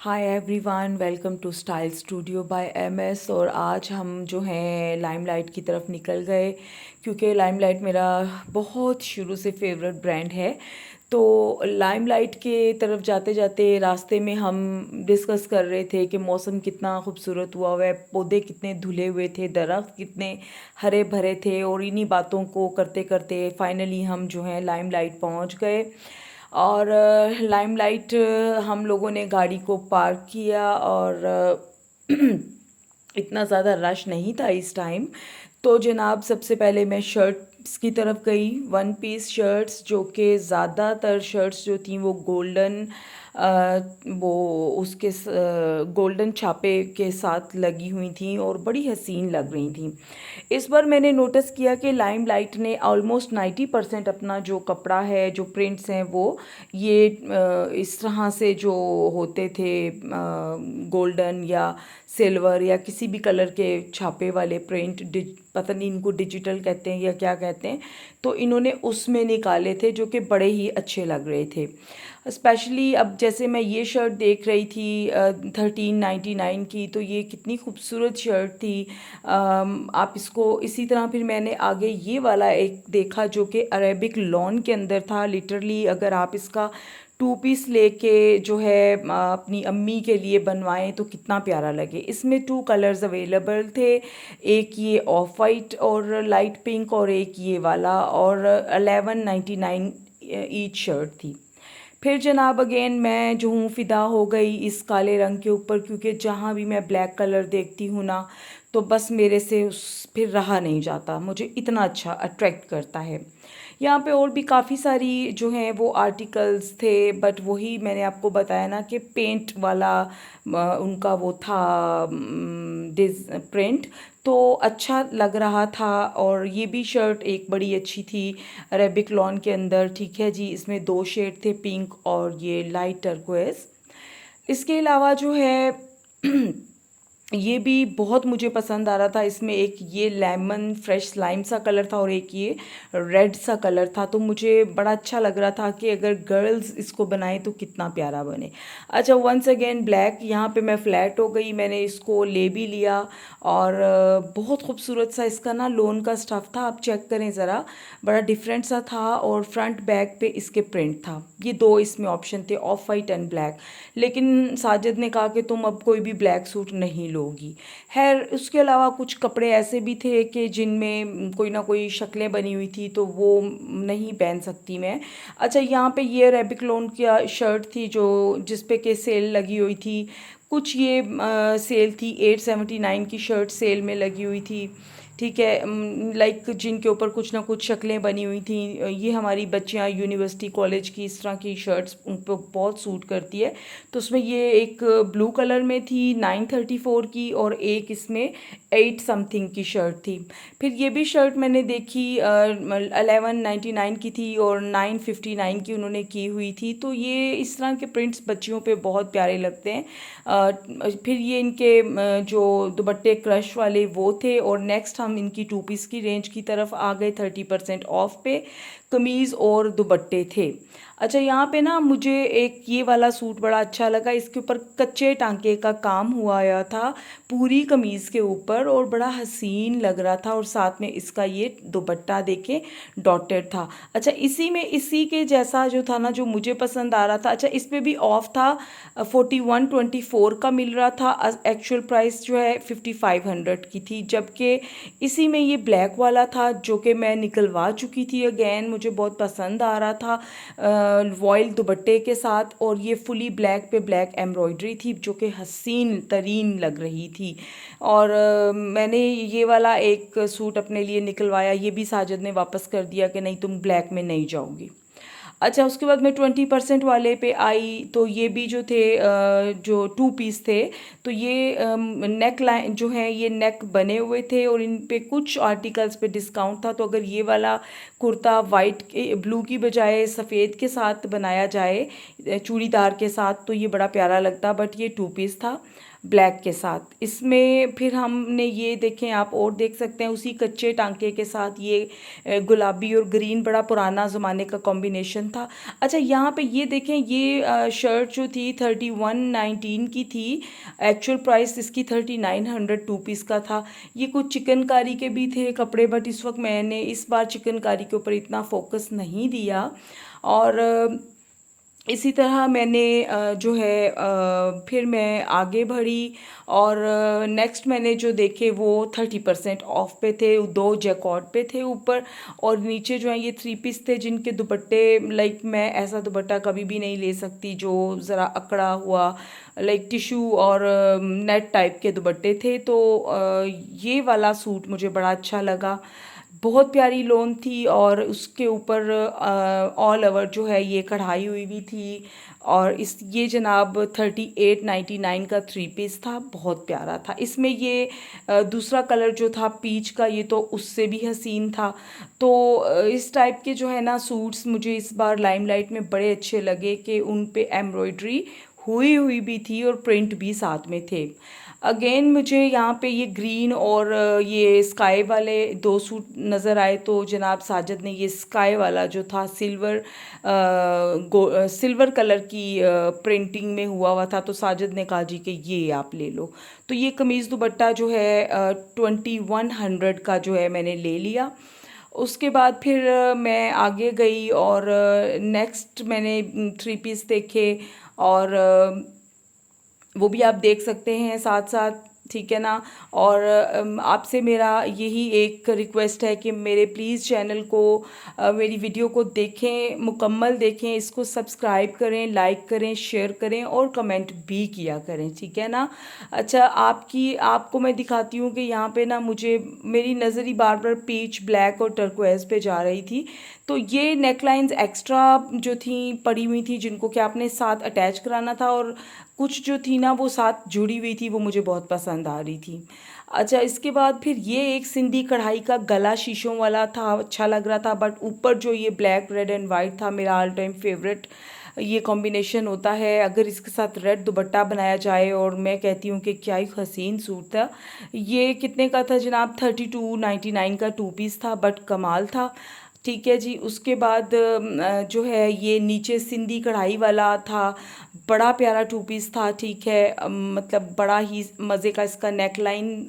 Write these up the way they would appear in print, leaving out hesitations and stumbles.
Hi everyone, welcome to style studio by MS. और आज हम जो हैं लाइमलाइट की तरफ निकल गए, क्योंकि लाइमलाइट मेरा बहुत शुरू से फेवरेट ब्रांड है। तो लाइमलाइट के तरफ जाते जाते रास्ते में हम डिस्कस कर रहे थे कि मौसम कितना खूबसूरत हुआ है, पौधे कितने धुले हुए थे, दरख्त कितने हरे भरे थे। और इन्हीं बातों को करते करते फाइनली हम जो हैं लाइमलाइट पहुंच गए। और लाइमलाइट हम लोगों ने गाड़ी को पार्क किया, और इतना ज़्यादा रश नहीं था इस टाइम। तो जनाब, सबसे पहले मैं शर्ट्स की तरफ गई। वन पीस शर्ट्स, जो कि ज़्यादातर शर्ट्स जो थी वो गोल्डन, वो उसके गोल्डन छापे के साथ लगी हुई थी और बड़ी हसीन लग रही थी। इस बार मैंने नोटिस किया कि लाइमलाइट ने ऑलमोस्ट 90% अपना जो कपड़ा है, जो प्रिंट्स हैं, वो ये इस तरह से जो होते थे, गोल्डन या सिल्वर या किसी भी कलर के छापे वाले प्रिंट, पता नहीं इनको डिजिटल कहते हैं या क्या कहते हैं, तो इन्होंने उसमें निकाले थे जो कि बड़े ही अच्छे लग रहे थे। स्पेशली अब जैसे मैं ये शर्ट देख रही थी 1399 की, तो ये कितनी खूबसूरत शर्ट थी। आप इसको इसी तरह, फिर मैंने आगे ये वाला एक देखा जो कि अरेबिक लॉन के अंदर था। लिटरली अगर आप इसका टू पीस लेके जो है अपनी अम्मी के लिए बनवाएं तो कितना प्यारा लगे। इसमें टू कलर्स अवेलेबल थे, एक ये ऑफ वाइट और लाइट पिंक, और एक ये वाला, और 1199 ईच शर्ट थी। फिर जनाब अगेन मैं जो हूँ फ़िदा हो गई इस काले रंग के ऊपर, क्योंकि जहाँ भी मैं ब्लैक कलर देखती हूँ ना, तो बस मेरे से उस फिर रहा नहीं जाता, मुझे इतना अच्छा अट्रैक्ट करता है। यहाँ पे और भी काफ़ी सारी जो हैं वो आर्टिकल्स थे, बट वही मैंने आपको बताया ना कि पेंट वाला उनका वो था डिज प्रिंट, तो अच्छा लग रहा था। और ये भी शर्ट एक बड़ी अच्छी थी अरेबिक लॉन के अंदर। ठीक है जी, इसमें दो शेड थे, पिंक और ये लाइट टर्कोइज। इसके अलावा जो है ये भी बहुत मुझे पसंद आ रहा था। इसमें एक ये लेमन फ्रेश लाइम सा कलर था और एक ये रेड सा कलर था, तो मुझे बड़ा अच्छा लग रहा था कि अगर गर्ल्स इसको बनाएं तो कितना प्यारा बने। अच्छा, वंस अगेन ब्लैक, यहाँ पे मैं फ्लैट हो गई, मैंने इसको ले भी लिया। और बहुत खूबसूरत सा इसका ना लोन का स्टफ़ था, आप चेक करें ज़रा, बड़ा डिफरेंट सा था। और फ्रंट बैक पे इसके प्रिंट था। ये दो इसमें ऑप्शन थे, ऑफ वाइट एंड ब्लैक। लेकिन साजिद ने कहा कि तुम अब कोई भी ब्लैक सूट नहीं लोगी। खैर, उसके अलावा कुछ कपड़े ऐसे भी थे कि जिनमें कोई ना कोई शक्लें बनी हुई थी, तो वो नहीं पहन सकती मैं। अच्छा, यहाँ पे ये रेबिक लोन की शर्ट थी जो जिस पे के सेल लगी हुई थी। कुछ ये सेल थी, 879 की शर्ट सेल में लगी हुई थी। ठीक है, लाइक जिनके ऊपर कुछ ना कुछ शक्लें बनी हुई थी। ये हमारी बच्चियां यूनिवर्सिटी कॉलेज की इस तरह की शर्ट्स उन पर बहुत सूट करती है। तो उसमें ये एक ब्लू कलर में थी 934 की, और एक इसमें 8 समथिंग की शर्ट थी। फिर ये भी शर्ट मैंने देखी 1199 की थी और 959 की उन्होंने की हुई थी। तो ये इस तरह के प्रिंट्स बच्चियों पे बहुत प्यारे लगते हैं। फिर ये इनके जो दुपट्टे क्रश वाले वो थे। और नेक्स्ट हम इनकी टू पीस की रेंज की तरफ आ गए। 30% ऑफ पे कमीज़ और दुपट्टे थे। अच्छा, यहाँ पे ना मुझे एक ये वाला सूट बड़ा अच्छा लगा। इसके ऊपर कच्चे टांके का काम हुआ आया था पूरी कमीज़ के ऊपर, और बड़ा हसीन लग रहा था। और साथ में इसका ये दुपट्टा देखे डॉटेड था। अच्छा, इसी में इसी के जैसा जो था ना, जो मुझे पसंद आ रहा था। अच्छा, इस पे भी ऑफ था, 4124 का मिल रहा था। एक्चुअल प्राइस जो है 5500 की थी। जबकि इसी में ये ब्लैक वाला था जो कि मैं निकलवा चुकी थी। अगेन मुझे बहुत पसंद आ रहा था वॉयल दुपट्टे के साथ, और ये फुली ब्लैक पे ब्लैक एम्ब्रॉयडरी थी जो कि हसीन तरीन लग रही थी। और मैंने ये वाला एक सूट अपने लिए निकलवाया, ये भी साजिद ने वापस कर दिया कि नहीं, तुम ब्लैक में नहीं जाओगी। अच्छा, उसके बाद मैं 20% वाले पे आई, तो ये भी जो थे जो टू पीस थे, तो ये नेक लाइन जो है, ये नेक बने हुए थे और इन पे कुछ आर्टिकल्स पे डिस्काउंट था। तो अगर ये वाला कुर्ता वाइट के ब्लू की बजाय सफ़ेद के साथ बनाया जाए, चूड़ीदार के साथ, तो ये बड़ा प्यारा लगता। बट ये टू पीस था। ब्लैक के साथ। इसमें फिर हमने ये देखें, आप और देख सकते हैं उसी कच्चे टांके के साथ ये गुलाबी और ग्रीन बड़ा पुराना ज़माने का कॉम्बिनेशन था। अच्छा, यहाँ पे ये देखें, ये शर्ट जो थी 3119 की थी। एक्चुअल प्राइस इसकी 3900 टू पीस का था। ये कुछ चिकनकारी के भी थे कपड़े, बट इस वक्त मैंने इस बार चिकनकारी के ऊपर इतना फोकस नहीं दिया। और इसी तरह मैंने जो है फिर मैं आगे बढ़ी, और नेक्स्ट मैंने जो देखे वो 30% ऑफ पे थे। दो जैकॉट पे थे ऊपर, और नीचे जो है ये थ्री पीस थे जिनके दुपट्टे, लाइक मैं ऐसा दुपट्टा कभी भी नहीं ले सकती जो ज़रा अकड़ा हुआ, लाइक टिशू और नेट टाइप के दुपट्टे थे। तो ये वाला सूट मुझे बड़ा अच्छा लगा। बहुत प्यारी लोन थी, और उसके ऊपर ऑल ओवर जो है ये कढ़ाई हुई भी थी। और इस ये जनाब 3899 का थ्री पीस था, बहुत प्यारा था। इसमें ये दूसरा कलर जो था पीच का, ये तो उससे भी हसीन था। तो इस टाइप के जो है ना सूट्स मुझे इस बार लाइमलाइट में बड़े अच्छे लगे कि उन पे एम्ब्रॉयडरी हुई हुई भी थी और प्रिंट भी साथ में थे। अगेन मुझे यहाँ पे ये ग्रीन और ये स्काई वाले दो सूट नज़र आए, तो जनाब साजिद ने ये स्काई वाला जो था सिल्वर कलर की प्रिंटिंग में हुआ था, तो साजिद ने कहा जी कि ये आप ले लो। तो ये कमीज़ दुपट्टा जो है 2100 का जो है मैंने ले लिया। उसके बाद फिर मैं आगे गई, और नेक्स्ट मैंने थ्री पीस देखे, और वो भी आप देख सकते हैं साथ साथ, ठीक है ना। और आपसे मेरा यही एक रिक्वेस्ट है कि मेरे प्लीज़ चैनल को, मेरी वीडियो को देखें, मुकम्मल देखें, इसको सब्सक्राइब करें, लाइक करें, शेयर करें और कमेंट भी किया करें, ठीक है ना। अच्छा, आपको मैं दिखाती हूँ कि यहाँ पे ना मुझे मेरी नज़र ही बार बार पीच, ब्लैक और टर्कोएज पे जा रही थी। तो ये नेकलाइंस एक्स्ट्रा जो थी पड़ी हुई थी, जिनको कि आपने साथ अटैच कराना था, और कुछ जो थी ना वो साथ जुड़ी हुई थी, वो मुझे बहुत पसंद आ रही थी। अच्छा, इसके बाद फिर ये एक सिंधी कढ़ाई का गला शीशों वाला था, अच्छा लग रहा था, बट ऊपर जो ये ब्लैक रेड एंड वाइट था, मेरा ऑल टाइम फेवरेट ये कॉम्बिनेशन होता है। अगर इसके साथ रेड दुपट्टा बनाया जाए, और मैं कहती हूँ कि क्या ही हसीन सूट था। ये कितने का था जनाब? 3299 का टू पीस था, बट कमाल था। ठीक है जी। उसके बाद जो है ये नीचे सिंधी कढ़ाई वाला था, बड़ा प्यारा टू पीस था, ठीक है। मतलब बड़ा ही मज़े का, इसका नेक लाइन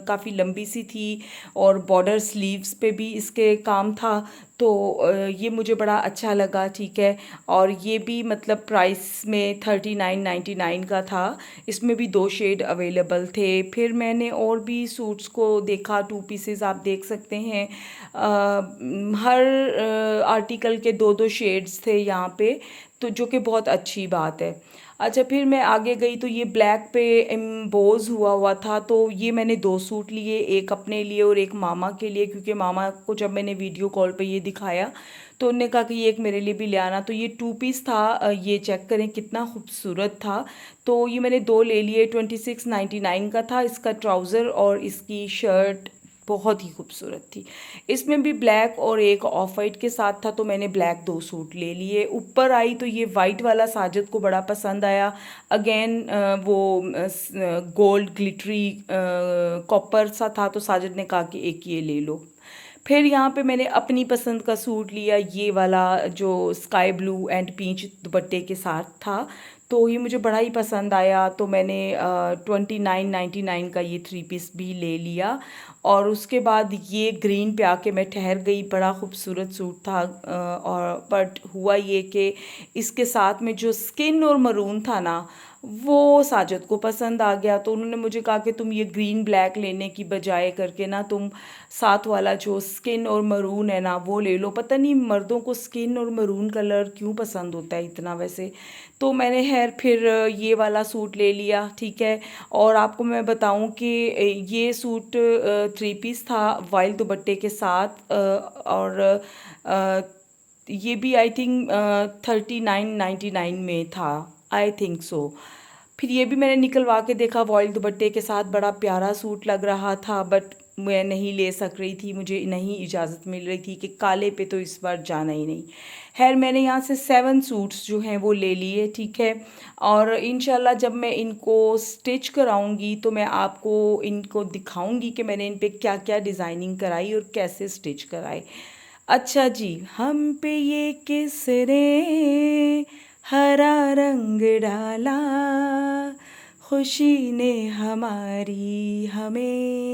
काफ़ी लंबी सी थी, और बॉर्डर स्लीव्स पे भी इसके काम था। तो ये मुझे बड़ा अच्छा लगा, ठीक है। और ये भी मतलब प्राइस में 3999 का था। इसमें भी दो शेड अवेलेबल थे। फिर मैंने और भी सूट्स को देखा, टू पीसेस आप देख सकते हैं। हर आर्टिकल के दो दो शेड्स थे यहाँ पे, तो जो कि बहुत अच्छी बात है। अच्छा, फिर मैं आगे गई तो ये ब्लैक पे एम्बोज हुआ हुआ था, तो ये मैंने दो सूट लिए, एक अपने लिए और एक मामा के लिए, क्योंकि मामा को जब मैंने वीडियो कॉल पे ये दिखाया तो उन्होंने कहा कि ये एक मेरे लिए भी ले आना। तो ये टू पीस था, ये चेक करें कितना खूबसूरत था। तो ये मैंने दो ले लिए, 2699 का था इसका ट्राउज़र, और इसकी शर्ट बहुत ही खूबसूरत थी। इसमें भी ब्लैक और एक ऑफ वाइट के साथ था, तो मैंने ब्लैक दो सूट ले लिए। ऊपर आई तो ये वाइट वाला साजिद को बड़ा पसंद आया। अगेन वो गोल्ड ग्लिटरी कॉपर सा था, तो साजिद ने कहा कि एक ये ले लो। फिर यहाँ पे मैंने अपनी पसंद का सूट लिया, ये वाला जो स्काई ब्लू एंड पीच दुपट्टे के साथ था। तो ये मुझे बड़ा ही पसंद आया, तो मैंने 2999 का ये थ्री पीस भी ले लिया। और उसके बाद ये ग्रीन पे आके मैं ठहर गई, बड़ा खूबसूरत सूट था। और बट हुआ ये कि इसके साथ में जो स्किन और मरून था ना, वो साजिद को पसंद आ गया। तो उन्होंने मुझे कहा कि तुम ये ग्रीन ब्लैक लेने की बजाय करके ना तुम साथ वाला जो स्किन और मरून है ना वो ले लो। पता नहीं मर्दों को स्किन और मरून कलर क्यों पसंद होता है इतना वैसे। तो मैंने फिर ये वाला सूट ले लिया, ठीक है। और आपको मैं बताऊं कि ये सूट थ्री पीस था वाइल दुपट्टे के साथ, और ये भी आई थिंक 3999 में था, आई थिंक सो। फिर ये भी मैंने निकलवा के देखा, वॉइल दुपट्टे के साथ बड़ा प्यारा सूट लग रहा था, बट मैं नहीं ले सक रही थी, मुझे नहीं इजाज़त मिल रही थी कि काले पे तो इस बार जाना ही नहीं। खैर मैंने यहाँ से 7 सूट्स जो हैं वो ले लिए, ठीक है। और इंशाल्लाह जब मैं इनको स्टिच कराऊंगी तो मैं आपको इनको दिखाऊंगी कि मैंने इन पे क्या क्या डिज़ाइनिंग कराई और कैसे स्टिच कराए। अच्छा जी, हम पे ये किसने हरा रंग डाला, खुशी ने हमारी हमें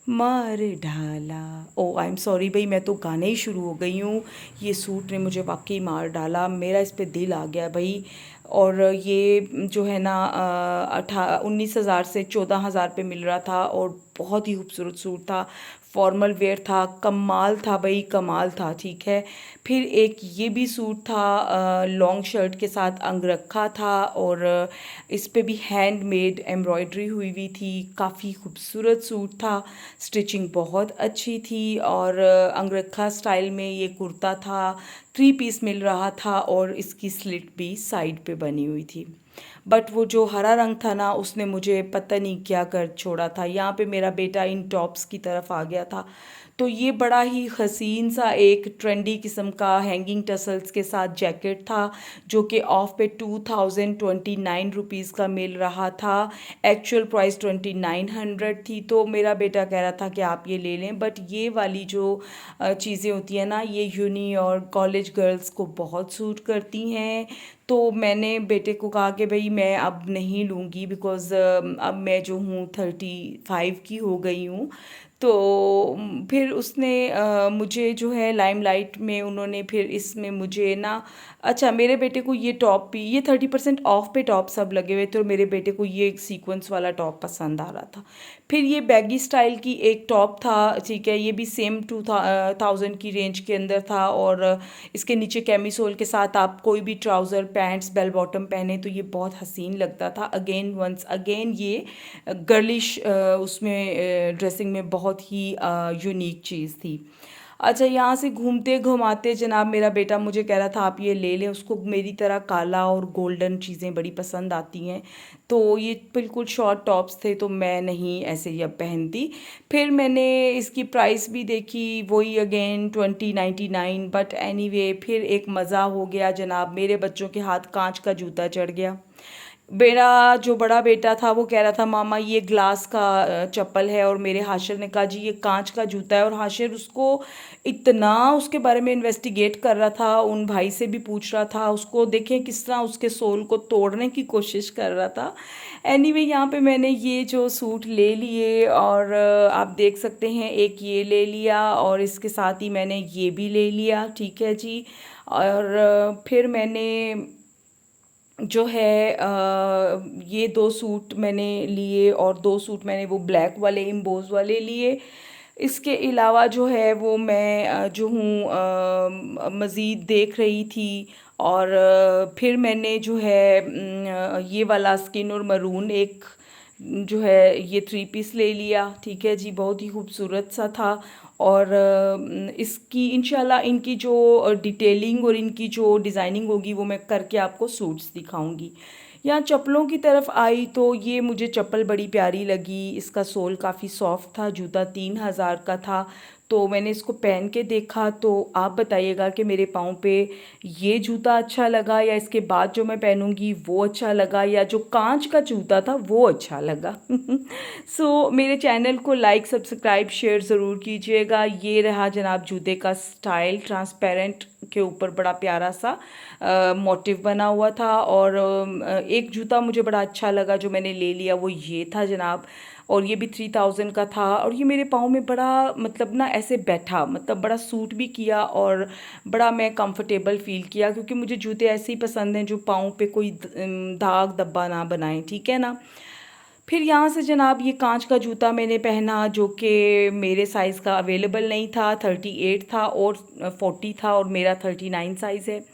मार डाला। ओ आई एम सॉरी भाई, मैं तो गाने ही शुरू हो गई हूँ। ये सूट ने मुझे वाकई मार डाला, मेरा इस पे दिल आ गया भाई। और ये जो है ना 19,000 से 14,000 पे मिल रहा था और बहुत ही खूबसूरत सूट था, फॉर्मल वेयर था, कमाल था भाई, कमाल था, ठीक है। फिर एक ये भी सूट था लॉन्ग शर्ट के साथ, अंगरखा था और इस पे भी हैंडमेड एम्ब्रॉयडरी हुई हुई थी, काफ़ी खूबसूरत सूट था, स्टिचिंग बहुत अच्छी थी। और अंगरखा स्टाइल में ये कुर्ता था, 3 पीस मिल रहा था और इसकी स्लिट भी साइड पे बनी हुई थी। बट वो जो हरा रंग था ना, उसने मुझे पता नहीं क्या कर छोड़ा था। यहाँ पे मेरा बेटा इन टॉप्स की तरफ आ गया था। तो ये बड़ा ही हसीन सा एक ट्रेंडी किस्म का हैंगिंग टसल्स के साथ जैकेट था, जो कि ऑफ पे 2029 रुपीज़ का मिल रहा था। एक्चुअल प्राइस 2900 थी। तो मेरा बेटा कह रहा था कि आप ये ले लें, बट ये वाली जो चीज़ें होती हैं ना, ये यूनी और कॉलेज गर्ल्स को बहुत सूट करती हैं। तो मैंने बेटे को कहा कि भाई मैं अब नहीं लूँगी, बिकॉज़ अब मैं जो हूँ 35 की हो गई हूँ। तो फिर उसने मुझे जो है लाइमलाइट में उन्होंने फिर इसमें मुझे ना, अच्छा मेरे बेटे को ये टॉप भी, ये 30% ऑफ पे टॉप सब लगे हुए थे और मेरे बेटे को ये एक सीक्वेंस वाला टॉप पसंद आ रहा था। फिर ये बैगी स्टाइल की एक टॉप था, ठीक है, ये भी सेम 2000 की रेंज के अंदर था और इसके नीचे कैमीसोल के साथ आप कोई भी ट्राउज़र पैंट्स बेल बॉटम पहने तो ये बहुत हसीन लगता था। अगेन वंस अगेन ये गर्लिश उसमें ड्रेसिंग में बहुत ही यूनिक चीज़ थी। अच्छा, यहाँ से घूमते घुमाते जनाब मेरा बेटा मुझे कह रहा था आप ये ले लें, उसको मेरी तरह काला और गोल्डन चीज़ें बड़ी पसंद आती हैं। तो ये बिल्कुल शॉर्ट टॉप्स थे, तो मैं नहीं ऐसे ही अब पहनती। फिर मैंने इसकी प्राइस भी देखी, वही अगेन 2099, बट एनीवे फिर एक मज़ा हो गया जनाब, मेरे बच्चों के हाथ कांच का जूता चढ़ गया। मेरा जो बड़ा बेटा था वो कह रहा था मामा ये ग्लास का चप्पल है, और मेरे हाशिर ने कहा जी ये कांच का जूता है। और हाशिर उसको इतना उसके बारे में इन्वेस्टिगेट कर रहा था, उन भाई से भी पूछ रहा था, उसको देखें किस तरह उसके सोल को तोड़ने की कोशिश कर रहा था। एनीवे यहाँ पे मैंने ये जो सूट ले लिए और आप देख सकते हैं एक ये ले लिया और इसके साथ ही मैंने ये भी ले लिया, ठीक है जी। और फिर मैंने जो है ये 2 सूट मैंने लिए और 2 सूट मैंने वो ब्लैक वाले इम्बोज वाले लिए। इसके अलावा जो है वो मैं जो हूँ मज़ीद देख रही थी। और फिर मैंने जो है ये वाला स्किन और मरून एक जो है ये 3 पीस ले लिया, ठीक है जी, बहुत ही खूबसूरत सा था। और इसकी इंशाल्लाह इनकी जो डिटेलिंग और इनकी जो डिज़ाइनिंग होगी वो मैं करके आपको सूट्स दिखाऊंगी। यहाँ चप्पलों की तरफ आई तो ये मुझे चप्पल बड़ी प्यारी लगी, इसका सोल काफ़ी सॉफ्ट था, जूता 3000 का था। तो मैंने इसको पहन के देखा, तो आप बताइएगा कि मेरे पाँव पे ये जूता अच्छा लगा या इसके बाद जो मैं पहनूंगी वो अच्छा लगा या जो कांच का जूता था वो अच्छा लगा। सो मेरे चैनल को लाइक सब्सक्राइब शेयर ज़रूर कीजिएगा। ये रहा जनाब जूते का स्टाइल, ट्रांसपेरेंट के ऊपर बड़ा प्यारा सा मोटिव बना हुआ था। और एक जूता मुझे बड़ा अच्छा लगा जो मैंने ले लिया, वो ये था जनाब, और ये भी 3000 का था। और ये मेरे पाँव में बड़ा मतलब ना ऐसे बैठा, मतलब बड़ा सूट भी किया और बड़ा मैं कंफर्टेबल फ़ील किया, क्योंकि मुझे जूते ऐसे ही पसंद हैं जो पाँव पे कोई दाग धब्बा ना बनाए, ठीक है ना। फिर यहाँ से जनाब ये कांच का जूता मैंने पहना जो कि मेरे साइज़ का अवेलेबल नहीं था, 38 था और 40 था और मेरा 39 साइज़ है।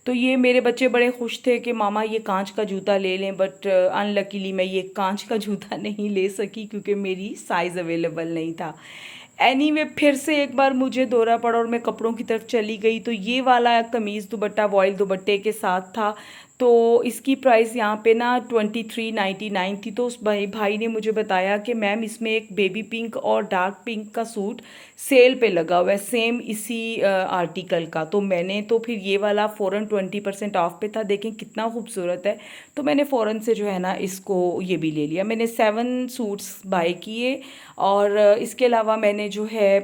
तो ये मेरे बच्चे बड़े खुश थे कि मामा ये कांच का जूता ले लें, बट अनलकीली मैं ये कांच का जूता नहीं ले सकी क्योंकि मेरी साइज़ अवेलेबल नहीं था। एनीवे फिर से एक बार मुझे दौरा पड़ा और मैं कपड़ों की तरफ चली गई, तो ये वाला कमीज़ दुपट्टा वॉयल दुपट्टे के साथ था। तो इसकी प्राइस यहाँ पे ना 2399 थी। तो उस भाई ने मुझे बताया कि मैम इसमें एक बेबी पिंक और डार्क पिंक का सूट सेल पे लगा हुआ है सेम इसी आर्टिकल का। तो मैंने तो फिर ये वाला फ़ौरन 20% ऑफ पे था, देखें कितना खूबसूरत है। तो मैंने फ़ौरन से जो है ना इसको ये भी ले लिया। मैंने 7 सूट्स बाय किए और इसके अलावा मैंने जो है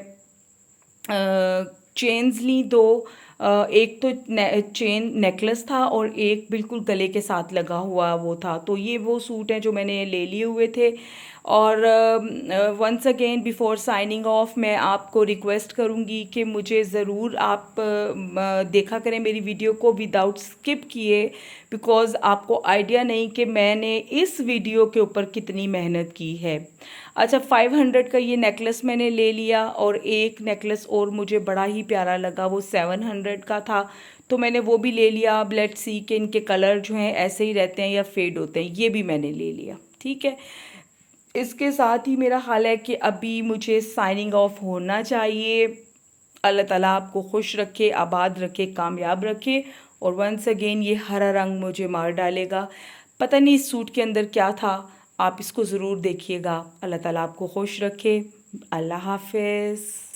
चेन्स ली दो। एक तो चेन नेकलेस था और एक बिल्कुल गले के साथ लगा हुआ वो था। तो ये वो सूट हैं जो मैंने ले लिए हुए थे। और once again before signing off मैं आपको रिक्वेस्ट करूँगी कि मुझे ज़रूर आप देखा करें मेरी वीडियो को विदाउट स्किप किए, बिकॉज़ आपको आइडिया नहीं कि मैंने इस वीडियो के ऊपर कितनी मेहनत की है। अच्छा, 500 का ये नेकलेस मैंने ले लिया और एक नेकलेस और मुझे बड़ा ही प्यारा लगा, वो 700 का था। तो मैंने वो भी ले लिया। अब लेट्स सी कि इनके कलर जो हैं ऐसे ही रहते हैं या फेड होते हैं। ये भी मैंने ले लिया, ठीक है। इसके साथ ही मेरा ख्याल है कि अभी मुझे साइनिंग ऑफ होना चाहिए। अल्लाह ताला आपको खुश रखे, आबाद रखे, कामयाब रखे। और वंस अगेन ये हरा रंग मुझे मार डालेगा। पता नहीं इस सूट के अंदर क्या था, आप इसको ज़रूर देखिएगा। अल्लाह ताला आपको खुश रखे। अल्लाह हाफिज़।